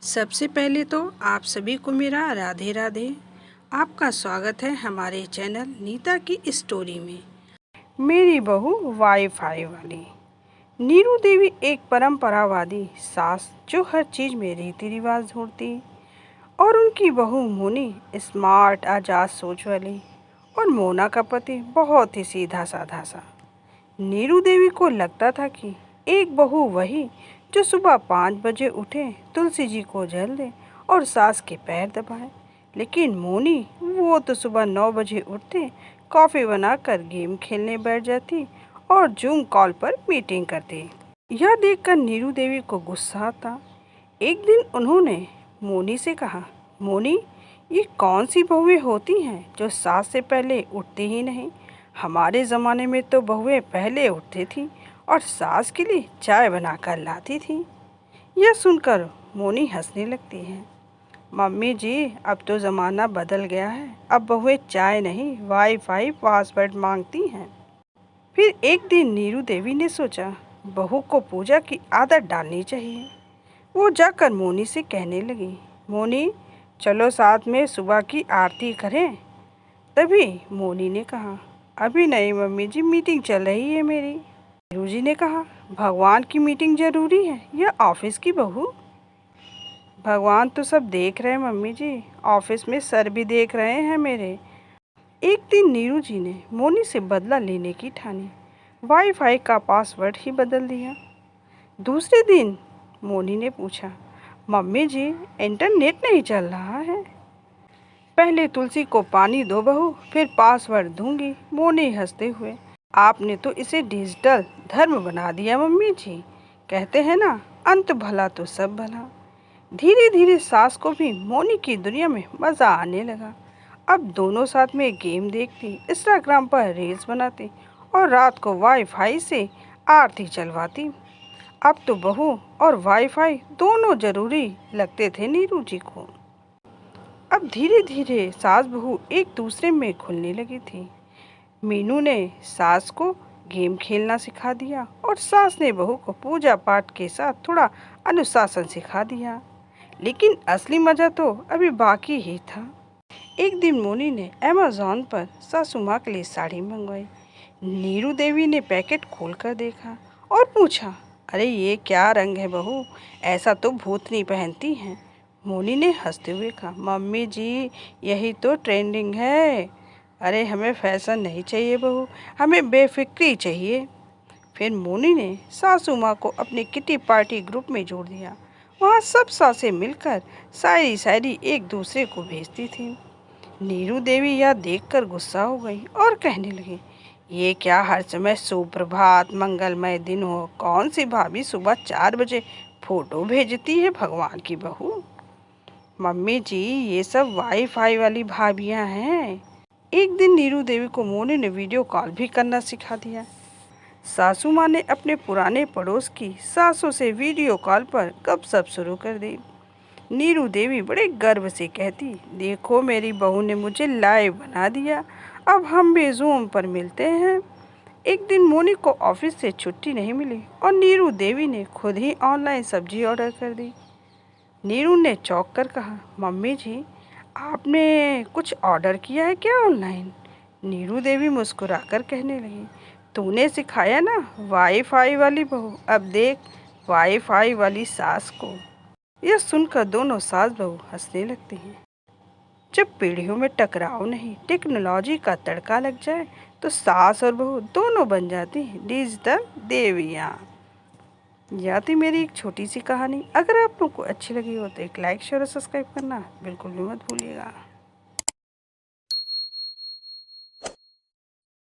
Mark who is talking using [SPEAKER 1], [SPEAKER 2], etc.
[SPEAKER 1] सबसे पहले तो आप सभी को मेरा राधे राधे। आपका स्वागत है हमारे चैनल नीता की स्टोरी में। मेरी बहू वाईफाई वाली। नीरू देवी एक परंपरावादी सास जो हर चीज़ में रीति रिवाज ढूंढती, और उनकी बहू मोनी स्मार्ट आजाद सोच वाली, और मोना का पति बहुत ही सीधा साधा सा। नीरू देवी को लगता था कि एक बहू वही जो सुबह 5 बजे उठे, तुलसी जी को जल दे और सास के पैर दबाए। लेकिन मोनी वो तो सुबह 9 बजे उठते, कॉफ़ी बनाकर गेम खेलने बैठ जाती और जूम कॉल पर मीटिंग करती। यह देखकर नीरू देवी को गुस्सा आता। एक दिन उन्होंने मोनी से कहा, मोनी, ये कौन सी बहुएं होती हैं जो सास से पहले उठती ही नहीं? हमारे ज़माने में तो बहुएं पहले उठती थी और सास के लिए चाय बनाकर लाती थी। यह सुनकर मोनी हंसने लगती है। मम्मी जी, अब तो ज़माना बदल गया है, अब बहुएं चाय नहीं वाईफाई पासवर्ड मांगती हैं। फिर एक दिन नीरू देवी ने सोचा, बहू को पूजा की आदत डालनी चाहिए। वो जाकर मोनी से कहने लगी, मोनी, चलो साथ में सुबह की आरती करें। तभी मोनी ने कहा, अभी नहीं मम्मी जी, मीटिंग चल रही है मेरी। नीरू जी ने कहा, भगवान की मीटिंग जरूरी है या ऑफिस की बहू? भगवान तो सब देख रहे हैं मम्मी जी, ऑफिस में सर भी देख रहे हैं मेरे। एक दिन नीरू जी ने मोनी से बदला लेने की ठानी, वाईफाई का पासवर्ड ही बदल दिया। दूसरे दिन मोनी ने पूछा, मम्मी जी, इंटरनेट नहीं चल रहा है। पहले तुलसी को पानी दो बहू, फिर पासवर्ड दूंगी। मोनी हंसते हुए, आपने तो इसे डिजिटल धर्म बना दिया मम्मी जी। कहते हैं ना, अंत भला तो सब भला। धीरे धीरे सास को भी मोनी की दुनिया में मज़ा आने लगा। अब दोनों साथ में गेम देखती, इंस्टाग्राम पर रील्स बनाती और रात को वाईफाई से आरती चलवाती। अब तो बहू और वाईफाई दोनों ज़रूरी लगते थे नीरू जी को। अब धीरे धीरे सास बहू एक दूसरे में घुलने लगी थी। मीनू ने सास को गेम खेलना सिखा दिया और सास ने बहू को पूजा पाठ के साथ थोड़ा अनुशासन सिखा दिया। लेकिन असली मज़ा तो अभी बाकी ही था। एक दिन मोनी ने अमेज़ॉन पर सासू माँ के लिए साड़ी मंगवाई। नीरू देवी ने पैकेट खोलकर देखा और पूछा, अरे ये क्या रंग है बहू, ऐसा तो भूतनी पहनती हैं। मोनी ने हंसते हुए कहा, मम्मी जी, यही तो ट्रेंडिंग है। अरे हमें फैशन नहीं चाहिए बहू, हमें बेफिक्री चाहिए। फिर मोनी ने सासू माँ को अपने किटी पार्टी ग्रुप में जोड़ दिया। वहाँ सब सासें मिलकर शायरी शायरी एक दूसरे को भेजती थी। नीरू देवी यह देखकर गुस्सा हो गई और कहने लगी, ये क्या हर समय सुप्रभात मंगलमय दिन हो, कौन सी भाभी सुबह 4 बजे फोटो भेजती है भगवान की बहू? मम्मी जी, ये सब वाईफाई वाली भाभियाँ हैं। एक दिन नीरू देवी को मोनी ने वीडियो कॉल भी करना सिखा दिया। सासू माँ ने अपने पुराने पड़ोस की सासों से वीडियो कॉल पर गपशप शुरू कर दी। नीरू देवी बड़े गर्व से कहती, देखो मेरी बहू ने मुझे लाइव बना दिया, अब हम भी जूम पर मिलते हैं। एक दिन मोनी को ऑफिस से छुट्टी नहीं मिली और नीरू देवी ने खुद ही ऑनलाइन सब्जी ऑर्डर कर दी। नीरू ने चौंक कर कहा, मम्मी जी, आपने कुछ ऑर्डर किया है क्या ऑनलाइन? नीरू देवी मुस्कुराकर कहने लगी, तूने सिखाया ना वाईफाई वाली बहू, अब देख वाईफाई वाली सास को। यह सुनकर दोनों सास बहू हंसने लगती हैं। जब पीढ़ियों में टकराव नहीं, टेक्नोलॉजी का तड़का लग जाए तो सास और बहू दोनों बन जाती हैं डिजिटल देवियाँ। यह थी मेरी एक छोटी सी कहानी। अगर आप लोग को अच्छी लगी हो तो एक लाइक शेयर और सब्सक्राइब करना बिल्कुल भी मत भूलिएगा।